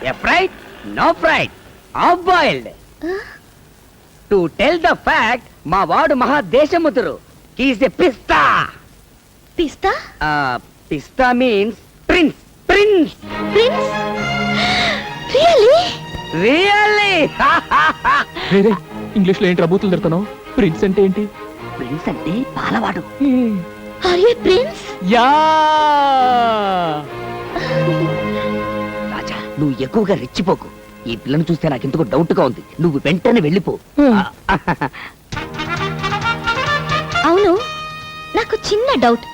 A fried? No fried. Half boiled. To tell the fact, మా వాడు మహాదేశముతురు. He is a pista. పిస్తా? Pista means prince. Prince. Prince? Really? Really? వేరే English లో ఏంటి రబూతులు తిడతాను? ప్రిన్స్ అంటే ఏంటి? ప్రిన్స్ అంటే పాలవాడు. Are you prince? యా రాజా, నువ్వు ఎక్కువగా రెచ్చిపోకు. ఈ పిల్లను చూస్తే నాకు ఎందుకు డౌట్ గా ఉంది. నువ్వు వెంటనే వెళ్ళిపో. అవును, నాకు చిన్న డౌట్.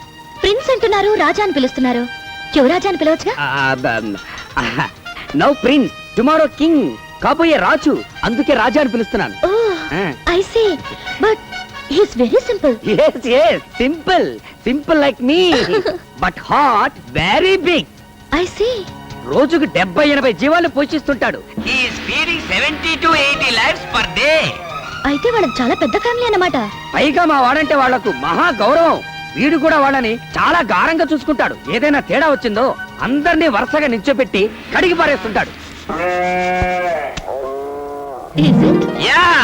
ప్రిన్స్ అంటున్నారు, రాజా అని పిలుస్తున్నారు. యువరాజా అని పిలవచ్చుగా? నౌ ప్రిన్స్, టుమారో కింగ్, కాబోయే రాజు. అందుకే రాజా అని పిలుస్తున్నాను. I see, but he is very simple. yes yes simple simple like me but heart very big. I see. రోజుకు 70-80 జీవాలు పోషిస్తుంటాడు. he is feeding 70 to 80 lives per day. అయితే వాళ్ళకి చాలా పెద్ద ఫ్యామిలీ అన్నమాట. పైగా మా వాడంటే వాళ్లకు మహా గౌరవం. వీడు కూడా వాళ్ళని చాలా గారంగా చూసుకుంటాడు. ఏదైనా తేడా వచ్చిందో అందరినీ వరుసగా నిల్చోపెట్టి కడిగి పారేస్తుంటాడు. Is it? Yeah.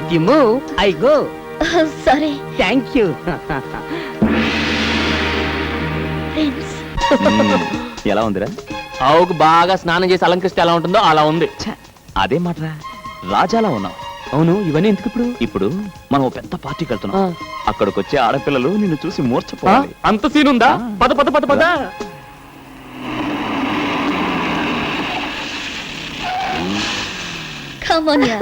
If you move, I go. Sorry. Thank you. Prince. ఎలా ఉందిరా? ఆవుకు బాగా స్నానం చేసి అలంకరిస్తే ఎలా ఉంటుందో అలా ఉంది. అదే మాటరా, రాజాలా ఉన్నావు. అవును, ఇవన్నీ ఎందుకు ఇప్పుడు? ఇప్పుడు మనం ఓ పెద్ద పార్టీకి వెళ్తున్నాం. అక్కడికి వచ్చే ఆడపిల్లలు నిన్ను చూసి మూర్ఛపోవాలి. అంత సీన్ ఉందా? పద పద పద పద. Come on, yeah.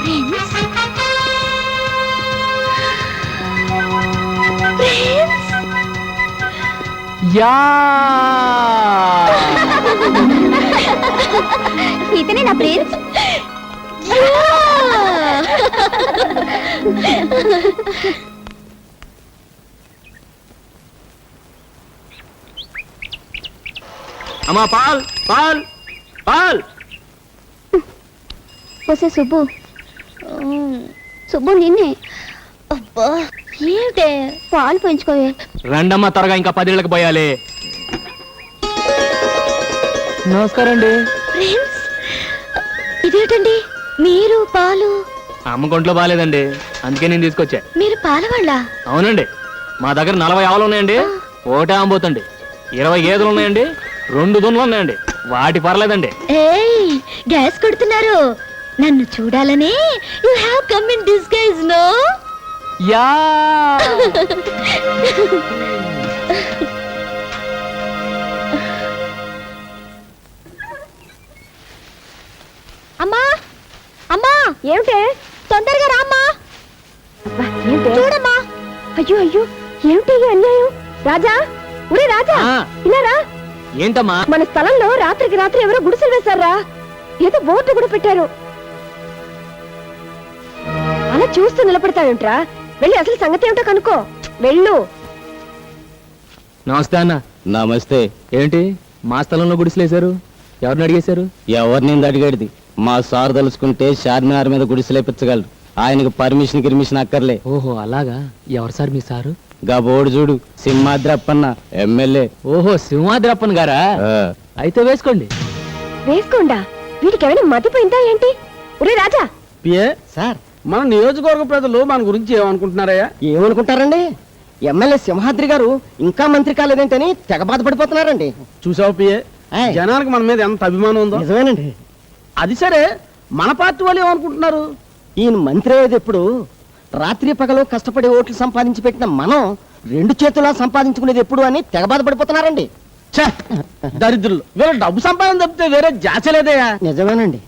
Prince? Prince? Yeah ఇతనే నా ప్రిన్స్? అమ్మా, పాల్ పాల్ పాల్. వసే సుబ్బు. సుబ్బు నిన్నే. అబ్బా, ఏమిటే పాలు పెంచుకోవే. రండమ్మా, త్వరగా ఇంకా 10 ఏళ్ళకి పోయాలి. నమస్కారం అండి. ప్రిన్స్, ఇదేంటండి మీరు పాలు? అమ్మ కొంట్లో బాగాలేదండి, అందుకే నేను తీసుకొచ్చా. మీరు పాలవాళ్ళ? అవునండి, మా దగ్గర 40 ఆవులు ఉన్నాయండి, ఒకటే అమ్మబోతండి. 20 గేదెలు ఉన్నాయండి, 2 దున్నులు ఉన్నాయండి, వాటి పర్లేదండి. ఏయ్, గ్యాస్ కొడుతున్నారు. నన్ను చూడాలని you have come in disguise, no? Yeah. అమ్మా, అమ్మా, ఏమిటే? తొందరగా రామ్మా. చూడమ్మా. అయ్యో అయ్యో, ఏమిటి అన్యాయం? రాజా, ఉరే రాజా, ఇలా రా. ఏంటమ్మా? మన స్థలంలో రాత్రికి రాత్రి ఎవరో గుడిసెలు వేశారా? ఏదో బోర్డు కూడా పెట్టారు. అలా చూస్తూ నిలబడతాడంట్రా. వెళ్ళి అసలు సంగతి ఏమిటో కనుక్కో. వెళ్ళు. నమస్తే అన్న. నమస్తే. ఏంటి మా స్థలంలో గుడిసెలేశారు? ఎవరిని అడిగేశారు? ఎవరిని అడిగేది? మా సార్ తలుచుకుంటే చార్మినార్ మీద గుడిసెలేపించగలరు. ఆయనకు పర్మిషన్ గిర్మిషన్ అక్కర్లే. ఓహో అలాగా. ఎవరు సార్ మీ సారు? గా బోర్డు చూడు, సింహాద్రప్పన్న ఎమ్మెల్యే. ఓహో, సింహాద్రప్పన్ గారా? అయితే వేసుకోండి. వేసుకోండా? వీటికి ఏమైనా మతిపోయిందా ఏంటి? ఒరే రాజా. పిఏ సార్, మన నియోజకవర్గ ప్రజలు మన గురించి ఏమనుకుంటున్నారయ్యా? ఏమనుకుంటారండి? ఎమ్మెల్యే సింహాద్రి గారు ఇంకా మంత్రి కాలేదేంటని తెగ బాధపడిపోతున్నారండి. చూసావు పిఏ, జనానికి మన మీద ఎంత అభిమానం ఉందో. నిజమేనండి. అది సరే, మన పార్టీ వాళ్ళు ఏమనుకుంటున్నారు? ఈయన మంత్రి అయ్యేది ఎప్పుడు? రాత్రి పగలు కష్టపడి ఓట్లు సంపాదించి పెట్టిన మనం 2 చేతులా సంపాదించుకునేది ఎప్పుడు అని తెగ బాధపడిపోతున్నారండి. ఛే, దరిద్రులు. వీళ్ళు డబ్బు సంపాదన తప్పితే వేరే జాచ లేదయ్యా. నిజమేనండి.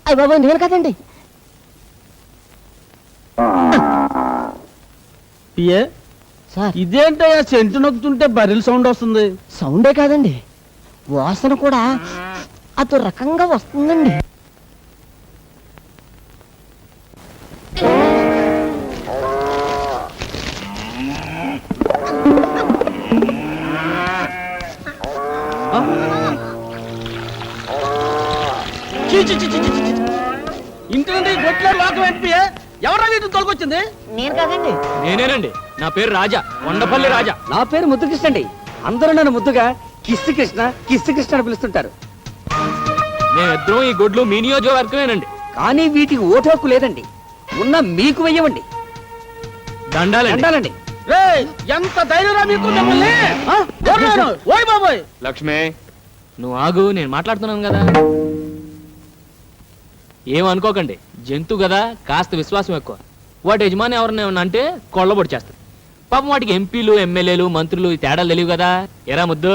అయ్య బాబు, నేను కదండి. పిఏ సార్, ఇదేంటయ్యా సెంటు నొక్కుతుంటే బరిల్ సౌండ్ వస్తుంది? సౌండే కాదండి, వాసన కూడా అదో రకంగా వస్తుందండి. ఇంటి నుండి గొట్లో లోకం ఎంపీ ఎవరా వీటిని తొలగొచ్చింది? నేను కాదండి. నేనేనండి. నా పేరు రాజా, కొండపల్లి రాజా. నా పేరు ముద్దుకృష్ణ అండి. అందరూ నన్ను ముద్దుగా కిస్సు కృష్ణ అని పిలుస్తుంటారు. మేమిద్దరం ఈ గొడ్లు మీ నియోజకవర్గమేనండి. కానీ వీటికి ఓటు హక్కు లేదండి. ఉన్న మీకు వెయ్యవండి. దండాలండి. అంటానండి. రేయ్, ఎంత ధైర్యరా మీకు మిమ్మల్ని? ఆ? ఎవరు? ఓయ్ బాబోయ్. లక్ష్మి, నువ్వు ఆగు, నేను మాట్లాడుతున్నాను కదా. ఏమనుకోకండి, జంతు కదా, కాస్త విశ్వాసం ఎక్కువ. వాటి యజమాని ఎవరన్నా ఏమన్నా అంటే కొళ్ళబొడి చేస్తారు. పాపం వాటికి ఎంపీలు, ఎమ్మెల్యేలు, మంత్రులు ఈ తేడాలు తెలియవు కదా. ఎరా ముద్దు,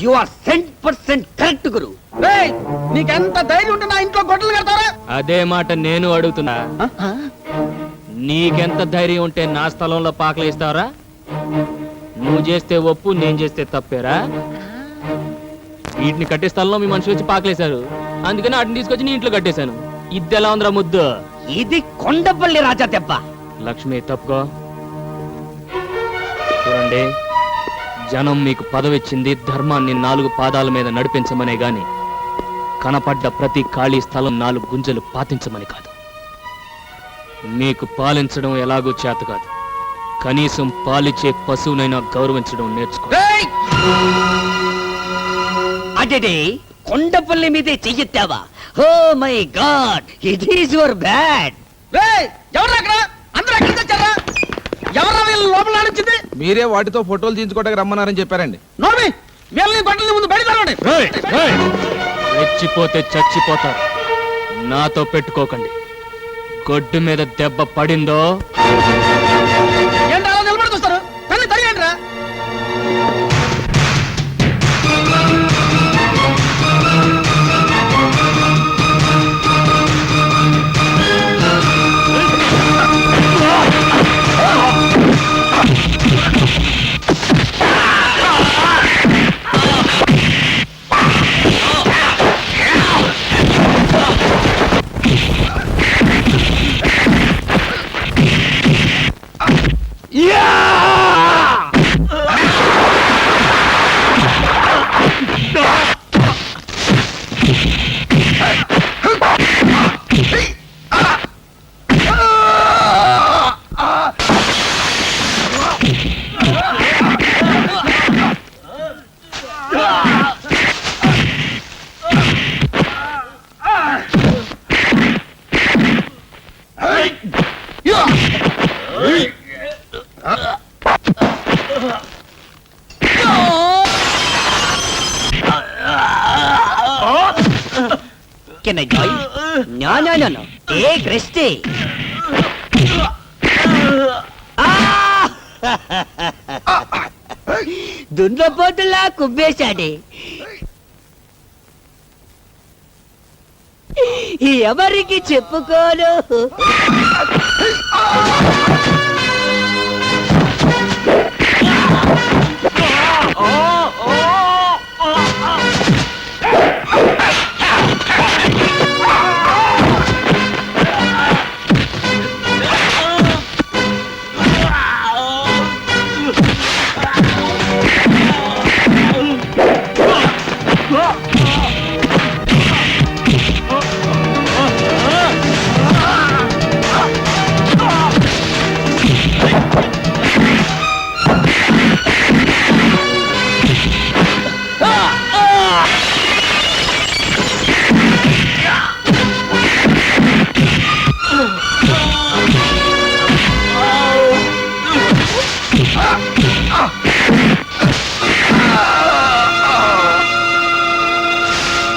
యు ఆర్ 100% కరెక్ట్ గురు. రేయ్, నీకెంత ధైర్యం ఉంటే నా ఇంట్లో గొడ్డలు కడతారా? అదే మాట నేను అడుగుతున్నా. నీకెంత ధైర్యం ఉంటే నా స్థలంలో పాకలేస్తావరా? నువ్వు చేస్తే ఒప్పు, నేను చేస్తే తప్పేరా? వీటిని కట్టే స్థలంలో మీ మనుషులు వచ్చి పాకలేశారు, అందుకని వాటిని తీసుకొచ్చి నీ ఇంట్లో కట్టేశాను. ఇది ఎలా ఉందిరా ముద్దు? ఇది కొండపల్లి రాజా దెబ్బ. లక్ష్మి, తప్పుకో. చూడండి, జనం మీకు పదవిచ్చింది ధర్మాన్ని 4 పాదాల మీద నడిపించమనే గాని కనపడ్డ ప్రతి ఖాళీ స్థలం 4 గుంజలు పాతించమని కాదు. మీకు పాలించడం ఎలాగూ చేత కాదు, కనీసం పాలిచ్చే పశువునైనా గౌరవించడం నేర్చుకో. అదే కొండపల్లి మీదే చెయ్యెత్తావా? Oh my God, it is your bad. రేయ్, ఎవరు అక్కడ? అందరూ ఎక్కడ తెచ్చారా? ఎవరా వీళ్ళు లోపల నడిచింది? మీరే వాటితో ఫోటోలు తీయించుకోవడానికి రమ్మన్నారని చెప్పారండి. నోర్మి, వీళ్ళని గొడ్డలి ముందు బయటకు రెచ్చిపోతే చచ్చిపోతారు. నాతో పెట్టుకోకండి. గొడ్డు మీద దెబ్బ పడిందో ఏంటి అలా నిలబడి చూస్తారు? తల్లి తరిగండిరా. Can I join? No. Take rest. దున్నపోతులా కుబ్బేశాడే. ఎవరికి చెప్పుకోను.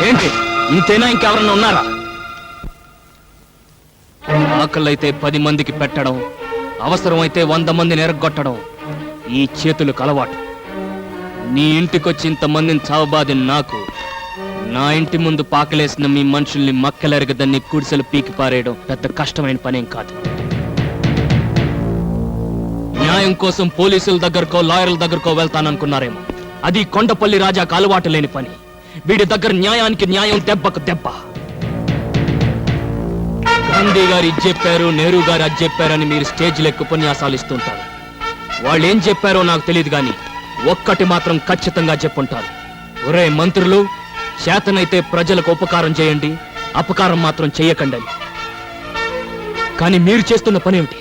ఏంటి, ఇంతేనా? ఇంకెవరన్నా ఉన్నారా? ఆకలైతే 10 మందికి పెట్టడం, అవసరమైతే 100 మందిని ఎరగొట్టడం ఈ చేతులకు అలవాటు. నీ ఇంటికొచ్చి ఇంతమందిని చావబాది నాకు, నా ఇంటి ముందు పాకలేసిన మీ మనుషుల్ని మక్కలెరగదని కుడిసెలు పీకి పారేయడం పెద్ద కష్టమైన పనేం కాదు. న్యాయం కోసం పోలీసుల దగ్గరకో లాయర్ల దగ్గరకో వెళ్తాననుకున్నారేమో. అది కొండపల్లి రాజాకు అలవాటు లేని పని. వీడి దగ్గర న్యాయానికి న్యాయం, దెబ్బకు దెబ్బ. గాంధీ గారు ఇది చెప్పారు, నెహ్రూ గారు అది చెప్పారని మీరు స్టేజ్ లెక్క ఉపన్యాసాలు ఇస్తుంటారు. వాళ్ళు ఏం చెప్పారో నాకు తెలియదు, కానీ ఒక్కటి మాత్రం ఖచ్చితంగా చెప్పుంటారు. ఒరే మంత్రులు, చేతనైతే ప్రజలకు ఉపకారం చేయండి, అపకారం మాత్రం చెయ్యకండి అని. కానీ మీరు చేస్తున్న పనేమిటి?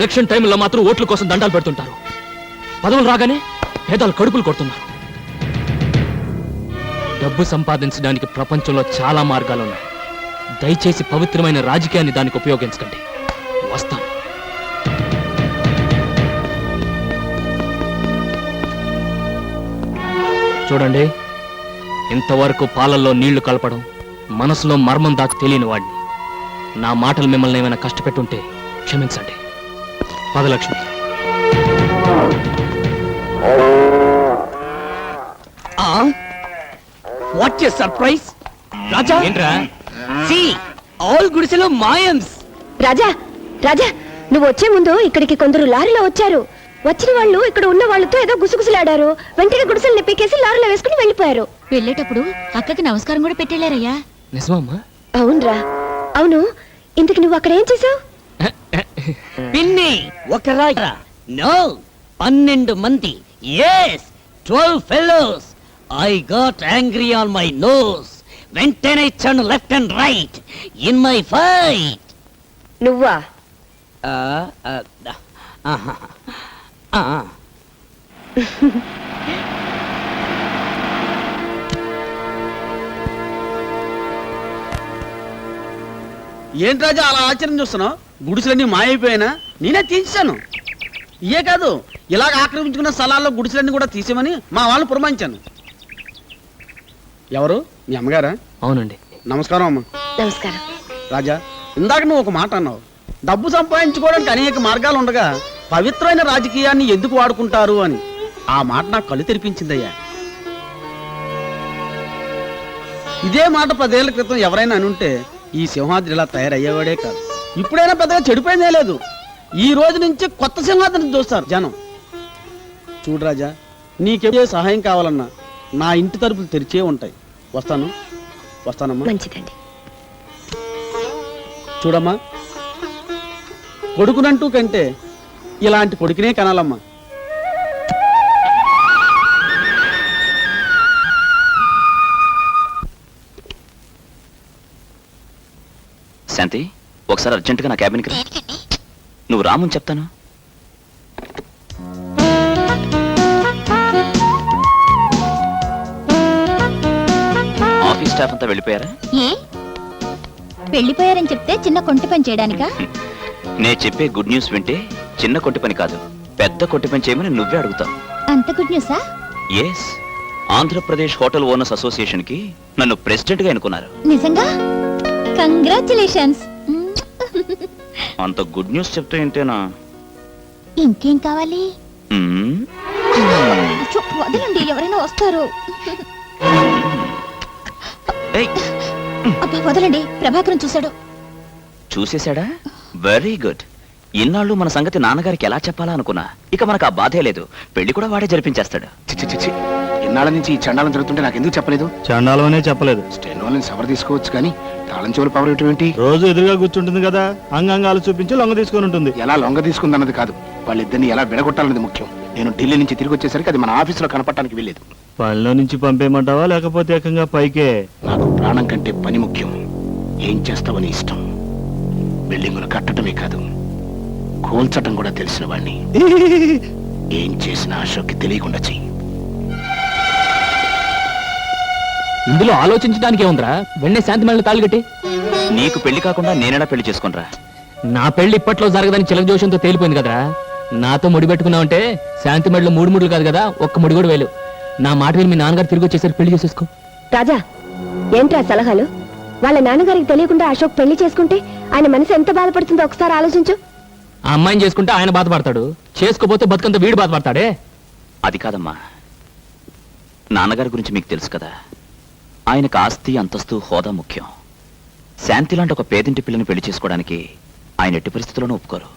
ఎలక్షన్ టైంలో మాత్రం ఓట్ల కోసం దండాలు పెడుతుంటారు. పదవులు రాగానే పేదలు కడుపులు కొడుతున్నారు. డబ్బు సంపాదించడానికి ప్రపంచంలో చాలా మార్గాలున్నాయి. దయచేసి పవిత్రమైన రాజకీయాన్ని దానికి ఉపయోగించకండి. వస్తాను. చూడండి, ఇంతవరకు పాలల్లో నీళ్లు కలపడం, మనసులో మర్మం దాకా తెలియని వాడిని. నా మాటలు మిమ్మల్ని ఏమైనా కష్టపెట్టుంటే క్షమించండి. పదలక్ష్మి. What a surprise! రాజా, ఏంట్రా? సీ ఆల్ గుడిసెలో మాయమ్స్. రాజా రాజా, నువ్వు వచ్చే ముందు ఇక్కడికి కొందరు లారీలో వచ్చారు. వచ్చిన వాళ్ళు ఇక్కడ ఉన్న వాళ్ళతో ఏదో గుసగుసలాడారు. వెంటనే గుడిసెల్ని పీకేసి లారీలో వేసుకుని వెళ్ళిపోయారు. వెళ్ళేటప్పుడు అక్కకి నమస్కారం కూడా పెట్టేళ్ళారయ్యా. నిజమమ్మా? అవునరా, అవును. ఇంతకు నువ్వు అక్కడ ఏం చేసావు? పిన్ని ఒక రాజా, నో 12 మంది, yes 12 fellows. I got angry on my nose. వెంటనే ఇచ్చాను left and right in my fight. నువ్వా? ఏంటి రాజా అలా ఆశ్చర్యం చూస్తున్నావు? గుడిసెలన్నీ మాయైపోయినా నేనే తీసేశాను. ఇయే కాదు, ఇలాగ ఆక్రమించుకున్న స్థలాల్లో గుడిసెలన్నీ కూడా తీసేమని మా వాళ్ళు పురమాయించాను. ఎవరు? మీ అమ్మగారా? అవునండి. నమస్కారం అమ్మ. నమస్కారం. రాజా, ఇందాక నువ్వు ఒక మాట అన్నావు. డబ్బు సంపాదించుకోవడానికి అనేక మార్గాలు ఉండగా పవిత్రమైన రాజకీయాన్ని ఎందుకు వాడుకుంటారు అని. ఆ మాట నాకు కళ్ళు తెరిపించిందయ్యా. ఇదే మాట 10 ఏళ్ల క్రితం ఎవరైనా అనుంటే ఈ సింహాద్రి ఇలా తయారయ్యేవాడే కాదు. ఇప్పుడైనా పెద్దగా చెడిపోయిందే లేదు. ఈ రోజు నుంచి కొత్త సింహాద్రిని చూస్తారు జనం. చూడు రాజా, నీకే సహాయం కావాలన్నా నా ఇంటి తలుపులు తెరిచే ఉంటాయి. వస్తానమ్మా. మంచిదండి. చూడమ్మా, కొడుకునంటూ కంటే ఇలాంటి కొడుకునే కనాలమ్మా. శాంతి, ఒకసారి అర్జెంటుగా నా క్యాబిన్కి రా. నువ్వు రామని చెప్తాను. ఆఫీస్ స్టాఫ్ అంతా వెళ్ళిపోయారా? ఏ వెళ్ళిపోయారని చెప్తే చిన్న కొంటి పని చేయడానికా? నే చెప్పే గుడ్ న్యూస్ వింటే చిన్న కొట్టి పని కాదు, పెద్ద కొట్టి పని చేయమని నువ్వే అడుగుతావు. అంత good న్యూసా? Yes, Andhra Pradesh hotel owners association కి నన్ను ప్రెసిడెంట్ గా ఎన్నుకున్నారు. నిజంగా? కంగ్రాచులేషన్స్. అంత గుడ్ న్యూస్ చెప్తే ఏంటేనా? ఇంకేం కావాలి? మ్మ్. వదలండి, ఎవరైనా వస్తారు. ఏయ్, అబ్బా వదలండి, ప్రభాకరం చూశాడు. చూసేశాడా? Very good. ఇన్నాళ్ళు మన సంగతి నాన్నగారికి ఎలా చెప్పాలా అనుకున్నా. ఇక మనకు ఆ బాధే లేదు. పెళ్లి కూడా వాడే జరిపించేస్తాడు. చిచ్చి ఇన్నాళ్ళ నుంచి ఈ చండాలం జరుగుతుంటే నాకు ఎందుకు చెప్పలేదు? చండాలమనే చెప్పలేదు. స్టెన్ వాళ్ళని సవర్ తీసుకోవచ్చు కానీ తాళం చెవులు పవర్ ఇవ్వటం ఏంటి? రోజు ఎదురుగా కూర్చుంటుంది కదా, అంగాంగాలు చూపించి లొంగ తీసుకొని ఉంటుంది. ఎలా లొంగ తీసుకుందన్నది కాదు, వాళ్ళిద్దరిని ఎలా విడగొట్టాలన్నది ముఖ్యం. నేను ఢిల్లీ నుంచి తిరిగి వచ్చేసరికి అది మన ఆఫీసులో కనపడటానికి వెళ్ళేది. పనిలో నుంచి పంపేయమంటావా లేకపోతే ఏకంగా పైకే? నాకు ప్రాణం కంటే పని ముఖ్యం. ఏం చేస్తావని ఇష్టం. బిల్డింగులు కట్టడమే కాదు, కూల్చటం కూడా తెలిసిన వాణ్ణి. ఏం చేసినా అశోక్కి తెలియకుండా చెయ్యి. ఇందులో ఆలోచించడానికి ఏముందిరా? వెంటనే శాంతి మేళ తాళిగట్టి. నీకు పెళ్లి కాకుండా నేనేడా పెళ్లి చేసుకునిరా? నా పెళ్లి ఇప్పట్లో జరగదని చిలక జోషంతో తేలిపోయింది కదరా. నాతో ముడి పెట్టుకున్నావంటే శాంతి మెడలో 3 ముడులు కాదు కదా, ఒక్క ముడి కూడా వేలు. నా మాట విని మీ నాన్నగారు తిరిగి వచ్చేసరి పెళ్లి చేసేసుకో. రాజా, ఏంట్రా సలహాలు? వాళ్ళ నాన్నగారికి తెలియకుండా అశోక్ పెళ్లి చేసుకుంటే ఆయన మనసు ఎంత బాధపడుతుందో ఒకసారి ఆలోచించు. ఆ అమ్మాయిని చేసుకుంటే ఆయన బాధపడతాడు, చేసుకోపోతే బతుకంత వీడు బాధపడతాడే. అది కాదమ్మా, నాన్నగారి గురించి మీకు తెలుసు కదా. ఆయనకు ఆస్తి, అంతస్తు, హోదా ముఖ్యం. శాంతి లాంటి ఒక పేదింటి పిల్లని పెళ్లి చేసుకోవడానికి ఆయన ఎట్టి పరిస్థితుల్లోనూ ఒప్పుకోరు.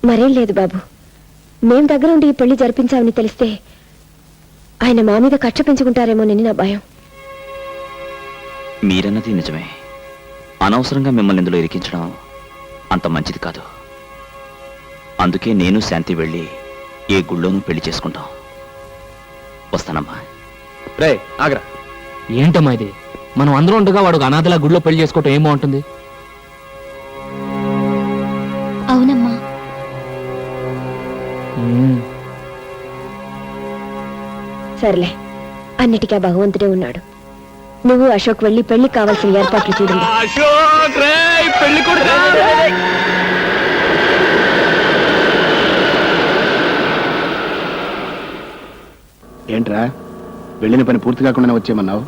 మరేం లేదు బాబు, మేం దగ్గర ఉండి ఈ పెళ్లి జరిపించామని తెలిస్తే ఆయన మా మీద కక్ష పెంచుకుంటారేమోనని నా భయం. మీరన్నది నిజమే. అనవసరంగా మిమ్మల్ని ఇందులో ఇరికించడం అంత మంచిది కాదు. అందుకే నేను శాంతి వెళ్ళి ఏ గుళ్ళోనూ పెళ్లి చేసుకుంటాం. వస్తానమ్మా. రే ఆగ్రా. ఏంటమ్మా ఇది? మనం అందరం ఉండగా వాడు ఒక అనాథలా గుడిలో పెళ్లి చేసుకోవటం ఏం బాగుంటుంది? అవునమ్మా. సర్లే, అన్నిటికీ ఆ భగవంతుడే ఉన్నాడు. నువ్వు అశోక్ వెళ్ళి పెళ్లి కావాల్సిన ఏర్పాట్లు చూడండి. ఏంట్రా వెళ్ళిన పని పూర్తి కాకుండా వచ్చేయమన్నావు?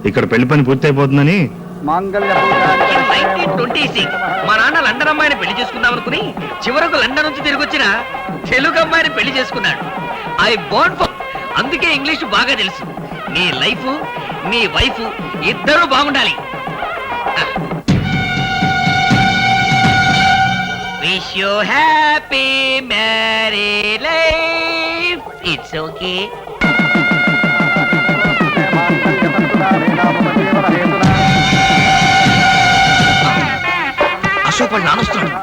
ఇక్కడ పెళ్లి పని పూర్తి అయిపోతుందని. మా నాన్న లండన్ అమ్మాయిని పెళ్లి చేసుకుందాం అనుకుని చివరకు లండన్ నుంచి తిరిగి వచ్చిన తెలుగు అమ్మాయిని పెళ్లి చేసుకున్నాడు. ఐ బోర్న్ ఫర్, అందుకే ఇంగ్లీష్ బాగా తెలుసు. నీ లైఫ్ నీ వైఫ్ ఇద్దరు బాగుండాలి. Wish you happy married life. It's okay. Ashok వాళ్ళు నానొస్తున్నాడు.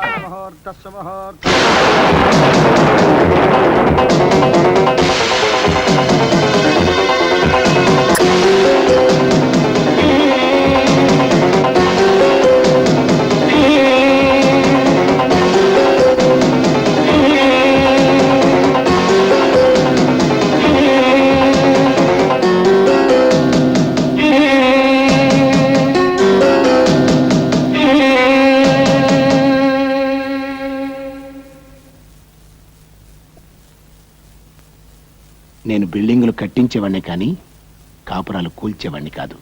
నేను బిల్డింగులు కట్టించేవాడిని కానీ కాపురాలు కూల్చేవాడిని కాదు.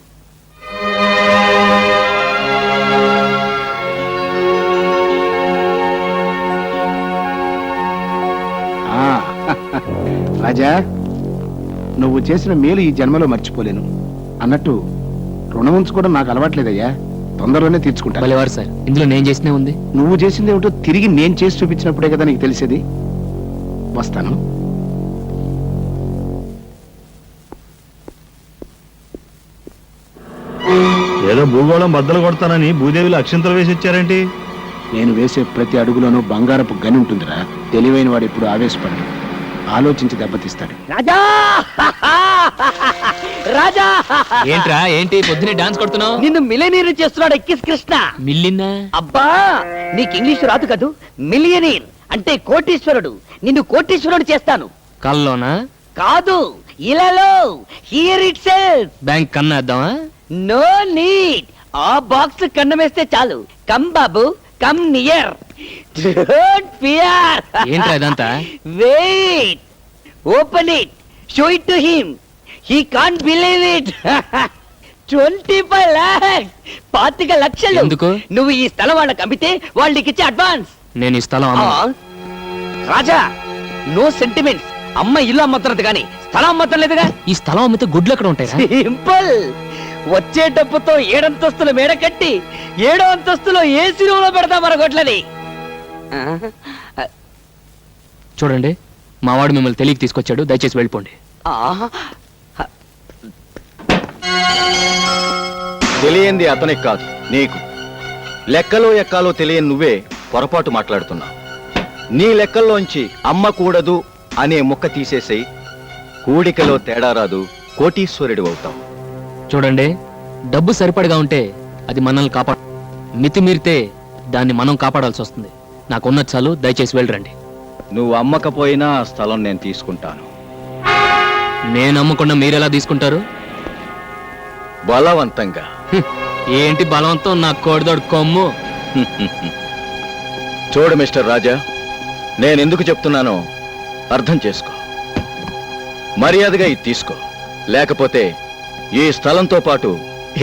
రాజా, నువ్వు చేసిన మేలు ఈ జన్మలో మర్చిపోలేను. అన్నట్టు రుణం ఉంచుకోవడం నాకు అలవాట్లేదయ్యా, తొందరలోనే తీర్చుకుంటా. భలేవారు సార్, ఇందులో నేను చేసినే ఉంది. నువ్వు చేసింది ఏమిటో తిరిగి నేను చేసి చూపించినప్పుడే కదా నీకు తెలిసేది. వస్తాను. ఏదో భూగోళం బద్దలు కొడతానని భూదేవిలో అక్షంతలు వేసి ఇచ్చారేంటి? నేను వేసే ప్రతి అడుగులోనూ బంగారపు గని ఉంటుందిరా. తెలివైన వాడు ఎప్పుడు ఆవేశపడడు, ఆలోచించి దెబ్బతీస్తాడు. రాజా రాజా, ఏంట్రా ఏంటి పొద్దునే డాన్స్ కొడుతున్నావు? నిన్ను మిలియనీర్ చేస్తున్నాడు ఎక్కిస్ కృష్ణ. మిల్లిన్నా? అబ్బా, నీకు ఇంగ్లీష్ రాదు కదూ. మిలియనీర్ అంటే కోటీశ్వరుడు. నిన్ను కోటీశ్వరుడు చేస్తాను. కల్లోనా? కాదు, ఇలాలో. Here itself. బ్యాంక్ కన్నా వేద్దామా? No need. ఆ బాక్స్ కన్నమేస్తే చాలు. కమ్ బాబు, కమ్ నియర్. Don't fear. ఏంట్రా ఇదంతా? Wait, open it, show it to him. He can't believe it. 25 lakhs, 25 లక్షలు. ఎందుకు? నువ్వు ఈ స్థలం వాళ్ళకి అమ్మితే వాళ్ళకి ఇచ్చే అడ్వాన్స్. నేను ఈ స్థలం అమ్మను. రాజా, నో సెంటిమెంట్స్. అమ్మ ఇల్లు అమ్మతున్నది కానీ స్థలం అమ్మతం లేదుగా. ఈ స్థలం అమ్మితే గుడ్లు ఎక్కడ ఉంటాయి? సింపుల్. వచ్చే డబ్బుతో 7 అంతస్తుల మేడ కట్టి 7వ అంతస్తులో ఏసీ రూమ్ లో పెడతా మన గొడ్లని. చూడండి, మావాడు మిమ్మల్ని తెలియక తీసుకొచ్చాడు, దయచేసి వెళ్ళిపోండి. తెలియంది అతనికి కాదు, నీకు. లెక్కలో ఎక్కాలో తెలియని నువ్వే పొరపాటు మాట్లాడుతున్నావు. నీ లెక్కల్లోంచి అమ్మకూడదు అనే ముక్క తీసేసి కూడికలో తేడా రాదు, కోటీశ్వరుడు అవుతావు. చూడండి, డబ్బు సరిపడగా ఉంటే అది మనల్ని కాపాడు, మితిమీరితే దాన్ని మనం కాపాడాల్సి వస్తుంది. నాకున్న చాలు, దయచేసి వెళ్ళరండి. నువ్వు అమ్మకపోయినా ఆ స్థలం నేను తీసుకుంటాను. నేను అమ్మకుండా మీరెలా తీసుకుంటారు? బలవంతంగా. ఏంటి బలవంతం? నా కోడిదోడు కొమ్ము. చూడు మిస్టర్ రాజా, నేనెందుకు చెప్తున్నానో అర్థం చేసుకో. మర్యాదగా ఇది తీసుకో, లేకపోతే ఈ స్థలంతో పాటు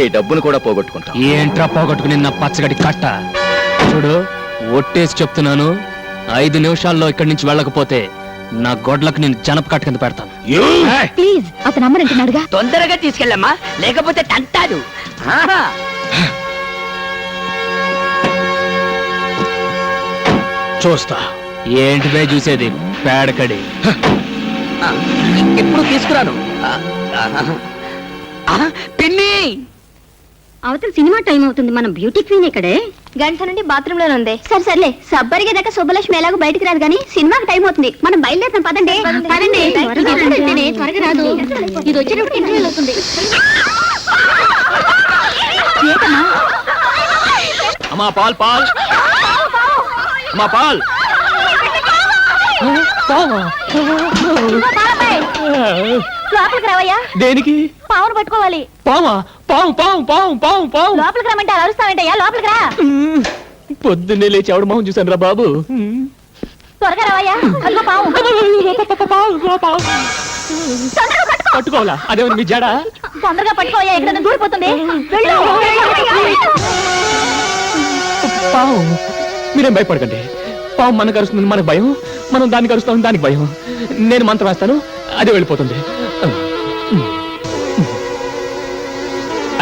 ఈ డబ్బును కూడా పోగొట్టుకుంటా. ఏంట్రా పోగొట్టుకుని నా పచ్చగడి కట్ట? చూడు, ఒట్టేసి చెప్తున్నాను, 5 నిమిషాల్లో ఇక్కడి నుంచి వెళ్ళకపోతే నా గొడ్లకు నేను జనప కట్ట కింద పెడతాను. ప్లీజ్, అతను అమ్మనంటున్నాడుగా. తొందరగా తీసుకెళ్ళమ్మా, లేకపోతే తంటాడు. చూస్తా. ఏంటిదే చూసేది, పేడకడి. ఎప్పుడు తీసుకురాను. పిన్ని, అవతల సినిమా టైం అవుతుంది. మనం బ్యూటీ క్వీన్ ఇక్కడే. గంట నుండి బాత్రూమ్ లోనే ఉంది. సరే సర్లే, సబ్బరిగా దాకా శుభలక్ష్మి ఎలాగో బయటికి రాదు కానీ సినిమాకి టైం అవుతుంది. మనం బయలుదేరుతాం. పదండి పదండి. త్వరగా రాదు, ఇది వచ్చేటప్పుడు ఇంటర్వ్యూ అవుతుంది. అమ్మా పాల్ పాల్ అమ్మా పాల్ లోపలికి రావయ్యా, దేనికి పావును పట్టుకోవాలి. పామా పాము పాము పాము పాము పాము లోపలికి రమ్మంటే అరుస్తావేంటయ్యా, లోపలికి రా. పొద్దున్నే లేచి ఎవడ మొహం చూశాను రా బాబు. త్వరగా రావయ్యా, అదిగో పావు. తొందరగా పట్టుకో. పట్టుకోవాలా? అదేమన్నా మీ జడ? తొందరగా పట్టుకోవయ్యా, ఇక్కడ దూరిపోతుంది. వెళ్ళు. పాము మీరేం భయపడకండి. పాము మనకు అరుస్తుంది, మనకు భయం. మనం దానికి అరుస్తాం, దానికి భయం. నేను మంత్రం వేస్తాను, అదే వెళ్ళిపోతుంది.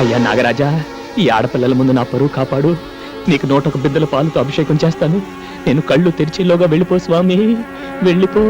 అయ్యా నాగరాజా, ఈ ఆడపిల్లల ముందు నా పరువు కాపాడు. నీకు 101 బిద్దల పాలతో అభిషేకం చేస్తాను. నేను కళ్ళు తెరిచేలోగా వెళ్ళిపో స్వామి, వెళ్ళిపో.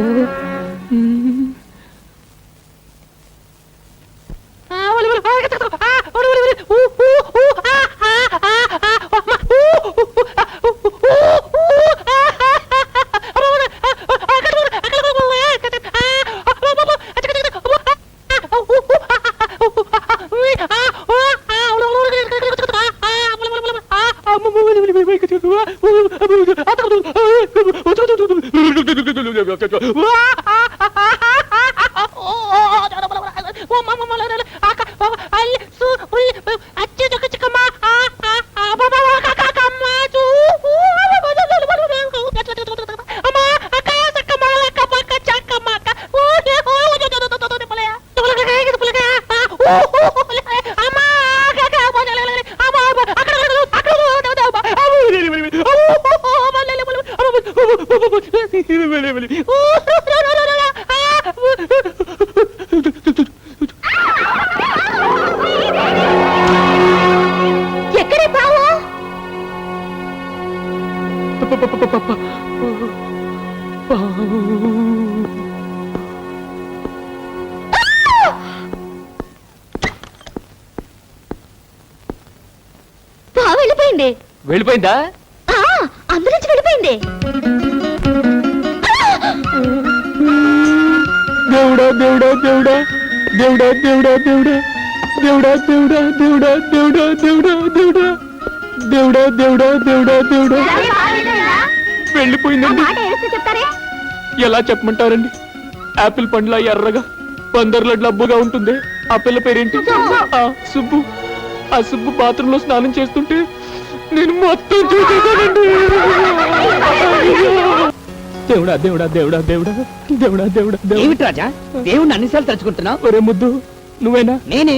ఎక్కడే పావు? పావు వెళ్ళిపోయింది. వెళ్ళిపోయిందా? అందులోంచి వెళ్ళిపోయింది. దేవుడా దేవుడా దేవుడా దేవుడా దేవుడా దేవుడా దేవుడా దేవుడా దేవుడా దేవుడా దేవుడా దేవుడా దేవుడా దేవుడా దేవుడా దేవుడా వెళ్ళిపోయిందండి. చెప్తారే? ఎలా చెప్పమంటారండి? యాపిల్ పండ్ల ఎర్రగా, పందర్ల డబ్బుగా ఉంటుంది. ఆ పిల్ల పేరేంటి? ఆ సుబ్బు. ఆ సుబ్బు బాత్రూంలో స్నానం చేస్తుంటే నేను మొత్తం చూసేసానండి. దేవుడా దేవుడా దేవుడా దేవుడా దేవుడా దేవుడా ఏమిటి రాజా, దేవుణ్ణి అన్నిసార్లు తలుచుకుంటున్నావు? ఒరే ముద్దు, నువ్వేనా? నేనే.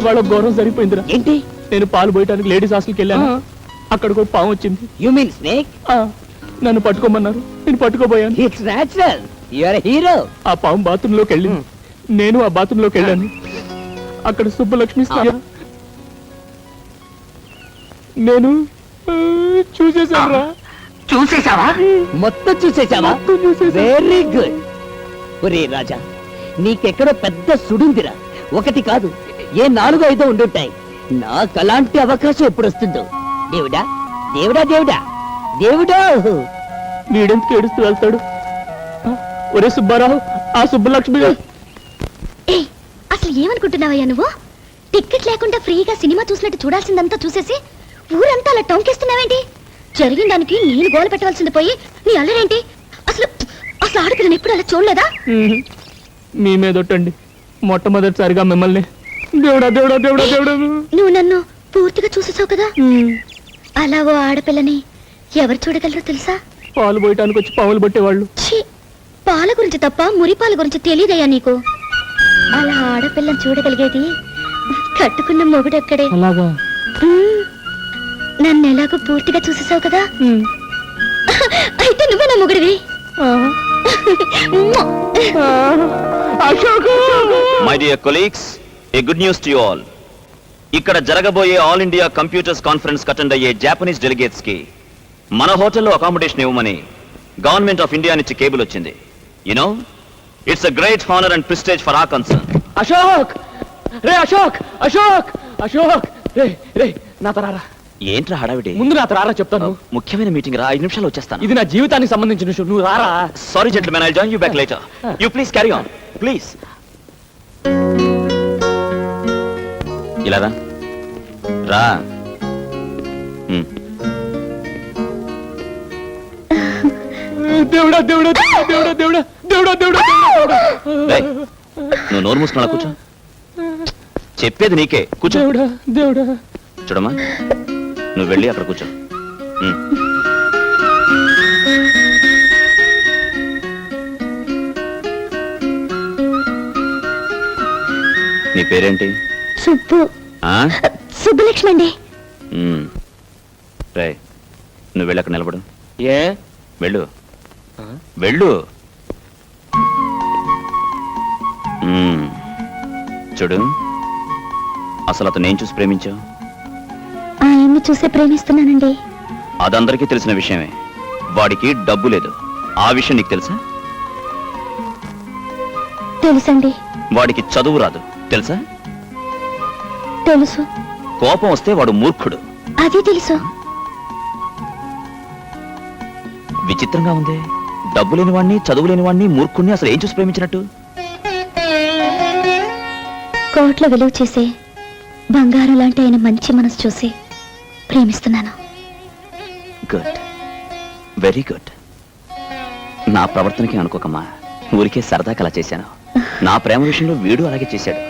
వాళ్ళ ఘోరం సరిపోయిందిరా. ఏంటి? నేను పాలు పోయటానికి లేడీస్ హాస్టల్కి వెళ్ళాను. అక్కడికి ఒక పాము వచ్చింది. You mean snake? నన్ను పట్టుకోమన్నారు, నేను పట్టుకోబోయాను. It's natural, you are hero. ఆ పాము బాత్రూంలోకి వెళ్ళింది, నేను ఆ బాత్రూంలోకి వెళ్ళాను. అక్కడ సుబ్బలక్ష్మి స్నానం నేను చూసేసాను. చూసేసావా? మొత్తం చూసేసావా? Very good. ఒరే రాజా, నీకెక్కడో పెద్ద సుడుందిరా. ఒకటి కాదు, ఏ 4-5 ఉండుంటాయి. నాకు అలాంటి అవకాశం ఎప్పుడు వస్తుందో. దేవుడా దేవుడా దేవుడా దేవుడా. వీడెందుకు ఏడుస్తూ వెళ్తాడు? ఒరే సుబ్బారావు, ఆ సుబ్బలక్ష్మి అసలు ఏమనుకుంటున్నావయ్యా నువ్వు? టికెట్ లేకుండా ఫ్రీగా సినిమా చూసినట్టు చూడాల్సిందంతా చూసేసి ఊరంతా అలా టౌన్కేస్తున్నావేంటి? జరిగిన దానికి నేను గోల పెట్టవలసింది పోయి నీ అల్లరేంటి? అసలు అసలు ఆడపిల్లని ఎప్పుడు అలా చూడలేదా? మీ మీదొట్టండి, మొట్టమొదటిసారిగా మిమ్మల్ని. దేవుడా దేవుడా దేవుడా దేవుడా. నువ్వు నన్ను పూర్తిగా చూసేసావు కదా. అలా ఓ ఆడపిల్లని ఎవరు చూడగలరో తెలుసా? పాలు పోయటానికి వచ్చి పావులు పట్టేవాళ్ళు. ఛీ, పాల గురించి తప్ప మురిపాల గురించి తెలియదయ్యా నీకు. అలా ఆడపిల్లని చూడగలిగేది కట్టుకున్న మొగుడెక్కడే. అలాగా? నన్ను ఎలాగో పూర్తిగా చూసేసావు కదా, అయితే నువ్వే నా మొగుడివి. My dear colleagues, a good news to you all. ఇక్కడ జరగబోయే all India computers conference attend అయ్యే జాపనీస్ డెలిగేట్స్ కి మన హోటల్లో అకామిడేషన్ ఇవ్వమని గవర్నమెంట్ ఆఫ్ ఇండియా నుంచి కేబుల్ వచ్చింది. You know, it's a great honour and prestige for our concern. Ashok రే, అశోక్ అశోక్ అశోక్ రే రే, నాతో రారా. ఏంట్రా హడావిడి? ముందు నాతో రారా, చెప్తాను. ముఖ్యమైన మీటింగ్ రా, 5 నిమిషాలు వచ్చేస్తాను. ఇది నా జీవితానికి సంబంధించిన విషయం, నువ్వు రారా. Sorry gentlemen, I join you back later. You please carry on please. ఇలా రా రా. ఉమ్. దేవుడా దేవుడా దేవుడా దేవుడా దేవుడా దేవుడా ఏయ్, నువ్వు నోరు మూసుకున్నా కూర్చో. చెప్పేది నీకే, కూర్చో. దేవుడా దేవుడా. చూడమ్మా, నువ్వు వెళ్ళి అక్కడ కూర్చో. ఉమ్. నీ పేరేంటి? సుబ్బు. ఆ? సుబ్బలక్ష్మి అండి. రే, నువ్వు వెళ్ళి అక్కడ నిలబడు. ఏ వెళ్ళు వెళ్ళు. చూడు, అసలు అతను ఏం చూసి ప్రేమించావు? ఆయన్ని చూసే ప్రేమిస్తున్నానండి. అదందరికీ తెలిసిన విషయమే. వాడికి డబ్బు లేదు, ఆ విషయం నీకు తెలుసా? తెలుసండి. వాడికి చదువు రాదు, తెలుసా? తెలుసు. కోపం వస్తే వాడు మూర్ఖుడు. అది తెలుసు. విచిత్రంగా ఉంది. డబ్బు లేని వాడిని, చదువు లేని వాడిని, మూర్ఖుడిని అసలు ఏం చూసి ప్రేమించినట్టు? కోట్ల విలువ చేసే బంగారం లాంటి ఆయన మంచి మనసు చూసి ప్రేమిస్తున్నాను. Good, very good. నా ప్రవర్తనకి అనుకోకమ్మా, ఊరికే సరదాకి అలా చేశాను. నా ప్రేమ విషయంలో వీడు అలాగే చేశాడు.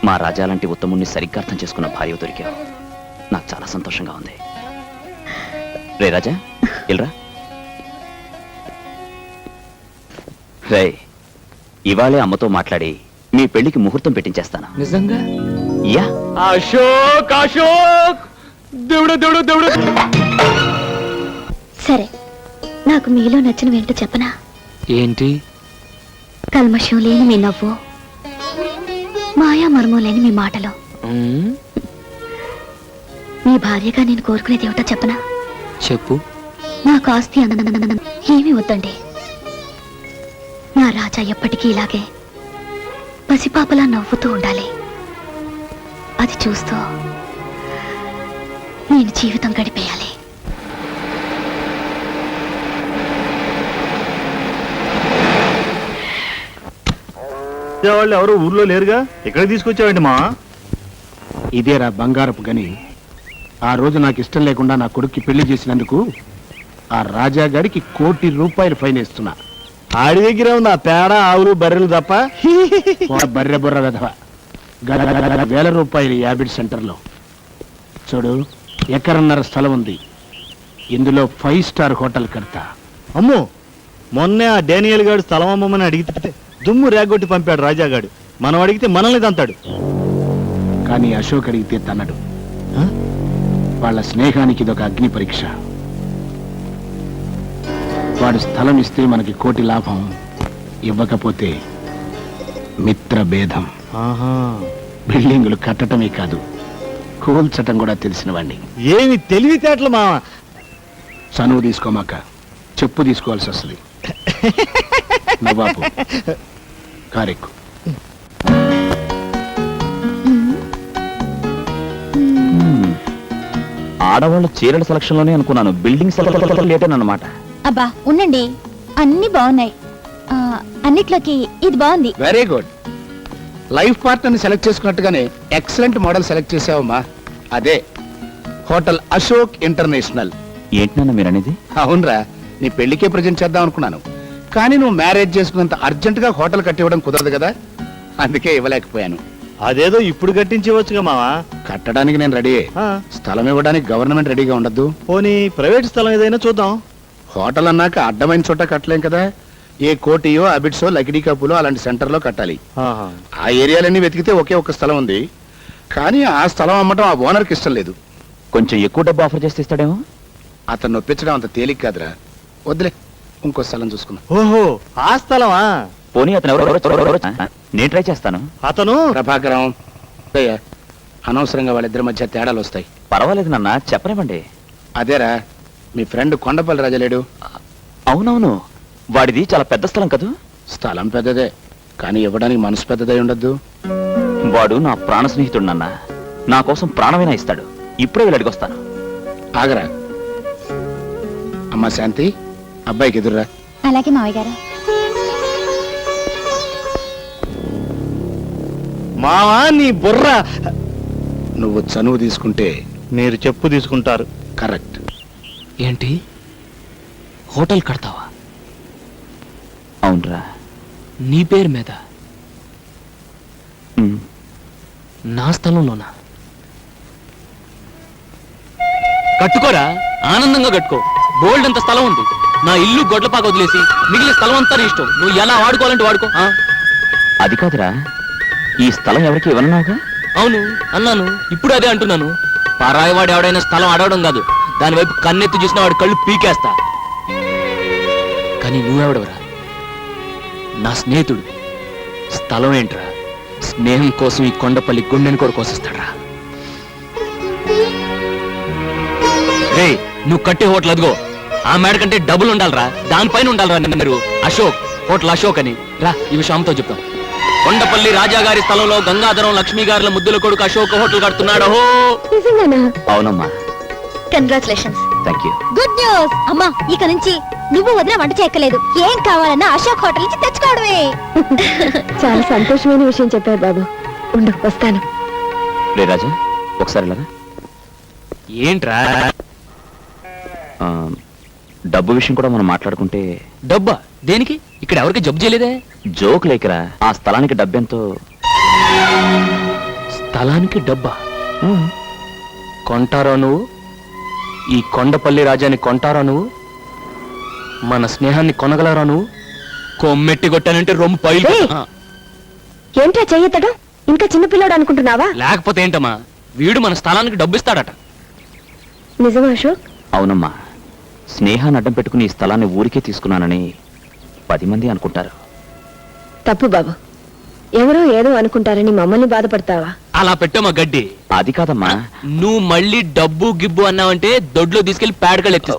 మా రాజా లాంటి ఉత్తముణ్ణి సరిగ్గా అర్థం చేసుకున్న భార్య దొరికావు. నాకు చాలా సంతోషంగా ఉంది. రే రాజా, ఇల్రా. రే, ఇవాళే అమ్మతో మాట్లాడి మీ పెళ్లికి ముహూర్తం పెట్టించేస్తాను. నిజంగా? యా. అశోక్ అశోక్, దేవుడా దేవుడా దేవుడా. సరే, నాకు మీలో నచ్చినవేంటో చెప్పనా? ఏంటి? కల్మషం లేని మీ నవ్వు, మాయా మర్మం లేని మీ మాటలు. మీ భార్యగా నేను కోరుకునేది ఏమిటో చెప్పనా? చెప్పు. నాకు ఆస్తి ఏమీ వద్దండి. నా రాజా ఎప్పటికీ ఇలాగే పసిపాపలా నవ్వుతూ ఉండాలి. అది చూస్తూ నేను జీవితం గడిపేయాలి. వాళ్ళు ఎవరు ఊర్లో లేరుగా, ఇక్కడ తీసుకొచ్చావండి మా? ఇదేరా బంగారపు గని. ఆ రోజు నాకు ఇష్టం లేకుండా నా కొడుక్కి పెళ్లి చేసినందుకు ఆ రాజాగాడికి ₹1,00,00,000 ఫైన్ వేస్తున్నా. ఆడి దగ్గర ఉంది ఆ పేడ, ఆవులు, బర్రెలు తప్ప. బర్రె బుర్ర వెధవ. ₹1,000 యాబిడ్ సెంటర్లో. చూడు, ఎకరన్నర స్థలం ఉంది. ఇందులో 5 స్టార్ హోటల్ కడతా. అమ్మో, మొన్నే ఆ డేనియల్ గాడు స్థలం అమ్మమని అడిగితే దుమ్ము రేగొట్టి పంపాడు రాజాగాడు. మనం అడిగితే మనల్ని తంతాడు. కానీ అశోక్ అడిగితే తన్నడు. వాళ్ళ స్నేహానికి ఇదొక అగ్ని పరీక్ష. వాడు స్థలం ఇస్తే మనకి 1,00,00,000 లాభం, ఇవ్వకపోతే మిత్ర భేదం. బిల్డింగులు కట్టడమే కాదు, కూల్చటం కూడా తెలిసిన వాడిని. ఏమి తెలివితేటలు మావా. చనువు తీసుకోమాక చెప్పు తీసుకోవాల్సి వస్తుంది. నవాబు కారెక్కు. ఆడవాళ్ళ చీరల సెలక్షన్ లోనే అనుకున్నాను, బిల్డింగ్ సెలక్షన్ లేటేనమాట. అబ్బా ఉండండి, అన్ని బాగున్నాయి. అన్నిట్లోకి ఇది బాగుంది. Very good. లైఫ్ పార్ట్నర్ని సెలెక్ట్ చేసుకున్నట్టుగానే ఎక్సలెంట్ మోడల్ సెలెక్ట్ చేసావమ్మా. అదే హోటల్ అశోక్ ఇంటర్నేషనల్. ఏంటన్నా మీరు అనేది? అవునరా, నీ పెళ్లికే ప్రజెంట్ చేద్దాం అనుకున్నాను. కానీ నువ్వు మ్యారేజ్ చేసుకున్నంత అర్జెంట్ గా హోటల్ కట్టివ్వడం కుదరదు కదా, అందుకే ఇవ్వలేకపోయాను. అదేదో ఇప్పుడు కట్టించవచ్చుగా మావా. కట్టడానికి నేను రెడీ. స్థలం ఇవ్వడానికి గవర్నమెంట్ రెడీగా ఉండద్దు. పోనీ ప్రైవేట్ స్థలం ఏదైనా చూద్దాం. హోటల్ అన్నాక అడ్డమైన చోట కట్టలేం కదా. ఏ కోటియో, అబిడ్సో, లకిడీ కప్పులో అలాంటి సెంటర్లో కట్టాలి. ఆ ఏరియాలన్నీ వెతికితే ఒకే ఒక్క స్థలం ఉంది. కానీ ఆ స్థలం అమ్మటం ఆ ఓనర్కి ఇష్టం లేదు. కొంచెం ఎక్కువ డబ్బు ఆఫర్ చేస్తే ఇస్తాడేమో. అతను నొప్పించడం అంత తేలిక కాదురా. వద్దులే, ఇంకో స్థలం చూసుకుందాం. ఓహో, ఆ స్థలమా? పోనీ అతను ఎవరో నేను ట్రై చేస్తాను. అతను ప్రభాకరం. అయ్యా, అనవసరంగా వాళ్ళిద్దరి మధ్య తేడాలు వస్తాయి. పర్వాలేదు నాన్న, చెప్పనివ్వండి. అదేరా, మీ ఫ్రెండ్ కొండపల్లి రాజా లేడు? అవునవును, వాడిది చాలా పెద్ద స్థలం కదూ. స్థలం పెద్దదే, కానీ ఇవ్వడానికి మనసు పెద్దదై ఉండద్దు. వాడు నా ప్రాణ స్నేహితుడు నాన్న, నా కోసం ప్రాణమైనా ఇస్తాడు. ఇప్పుడే వీళ్ళు అడిగొస్తాను. ఆగరా. అమ్మా శాంతి, అబ్బాయికి ఎదురురా. అలాగే మావయ్య గారు. మావా నీ బుర్ర. నువ్వు చనువు తీసుకుంటే మీరు చెప్పు తీసుకుంటారు. కరెక్ట్. ఏంటి హోటల్ కడతావా? అవునరా. నీ పేరు మీద? ఉమ్, నా స్థలంలోనా? కట్టుకోరా, ఆనందంగా కట్టుకో. బోల్డ్ అంత స్థలం ఉంది. నా ఇల్లు గొడ్లపాక వదిలేసి మిగిలిన స్థలం అంతా నీ ఇష్టం. నువ్వు ఎలా వాడుకోవాలంటే వాడుకో. అది కాదురా, ఈ స్థలం ఎవరికి ఇవ్వనున్నావుగా? అవును అన్నాను, ఇప్పుడు అదే అంటున్నాను. పరాయివాడు ఎవడైనా స్థలం అడగడం కాదు, దాని వైపు కన్నెత్తి చూసిన వాడి కళ్ళు పీకేస్తా. కానీ నువ్వెవడవరా? నా స్నేహితుడు. స్థలం ఏంట్రా? స్నేహం కోసం ఈ కొండపల్లి గుండెని కూడా కోసిస్తాడ్రా. రే, నువ్వు కట్టే హోటల్ అదిగో, ఆ మేడ కంటే డబుల్ ఉండాలరా, దానిపైన ఉండాలరా. మీరు అశోక్, హోటల్ అశోక్ అని. రా, ఈ విషయం అమ్మతో చెప్తాం. కొండపల్లి రాజాగారి స్థలంలో గంగాధరం లక్ష్మీ గారుల ముద్దుల కొడుకు అశోక్ హోటల్ కడుతున్నాడు. నిజంగానా? అవునమ్మా. Congratulations. Thank you. Good news అమ్మా. ఇక నుంచి నువ్వు వదిన వంట చేయక్కలేదు. ఏం కావాలన్నా అశోక్ హోటల్ నుంచి తెచ్చుకోవడమే. చాలా సంతోషమైన విషయం చెప్పారు బాబు. ఉండు, వస్తాను. రే రాజా, ఒకసారి ఇలాగా. ఏంట్రా? ఆ, డబ్బు విషయం కూడా మనం మాట్లాడుకుంటే. డబ్బా దేనికి? ఇక్కడ ఎవరికి జబ్బు చేయలేదే. జోక్ లేకరా, ఆ స్థలానికి డబ్బెంతో. స్థలానికి డబ్బా? కొంటారా నువ్వు? ఈ కొండపల్లి రాజాని కొంటారా నువ్వు? మన స్నేహాన్ని కొనగలరా నువ్వు? కొమ్మెట్టి కొట్టానంటే రొమ్ము పైలు. ఏయ్! ఏంట్రా చెయ్యెత్తడం? ఇంకా చిన్నపిల్లాడు అనుకుంటున్నావా? లేకపోతే ఏంటమ్మా, వీడు మన స్థలానికి డబ్బు ఇస్తాడట. నిజమా అశోక్? అవునమ్మా, స్నేహాన్ని అడ్డం పెట్టుకుని ఈ స్థలాన్ని ఊరికే తీసుకున్నానని 10 మంది అనుకుంటారు. తప్పు బాబు. ఎవరో ఏదో అనుకుంటారని మమ్మల్ని బాధపడతావా? అలా పెట్టమ్మా గడ్డి. అది కాదమ్మా. నువ్వు మళ్ళీ డబ్బు గిబ్బు అన్నావంటే దొడ్లో తీసుకెళ్లి పేడకలు ఎత్తిస్తా.